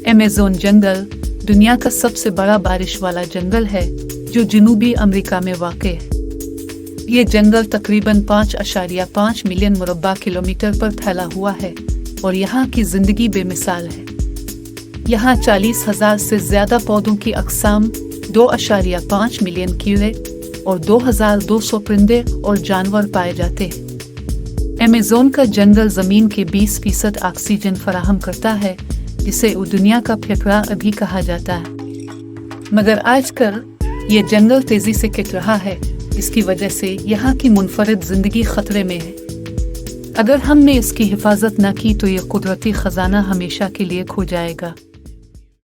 Amazon जंगल दुनिया का सबसे बड़ा बारिश वाला जंगल है जो जनूबी अमेरिका में वाक़ है। ये जंगल तकरीबन 5.5 मिलियन मुरब्बा किलोमीटर पर फैला हुआ है और यहाँ की जिंदगी बेमिसाल है। यहाँ 40,000 से ज़्यादा पौधों की अक़साम, 2.5 मिलियन कीड़े और 2,200 परिंदे और जानवर पाए जाते हैं। अमेज़न का जंगल ज़मीन के 20% ऑक्सीजन फराहम करता है, जिसे दुनिया का फेफड़ा भी कहा जाता है। मगर आजकल ये जंगल तेजी से कट रहा है, इसकी वजह से यहाँ की मुनफरद जिंदगी खतरे में है। अगर हमने इसकी हिफाजत न की तो ये कुदरती खजाना हमेशा के लिए खो जाएगा।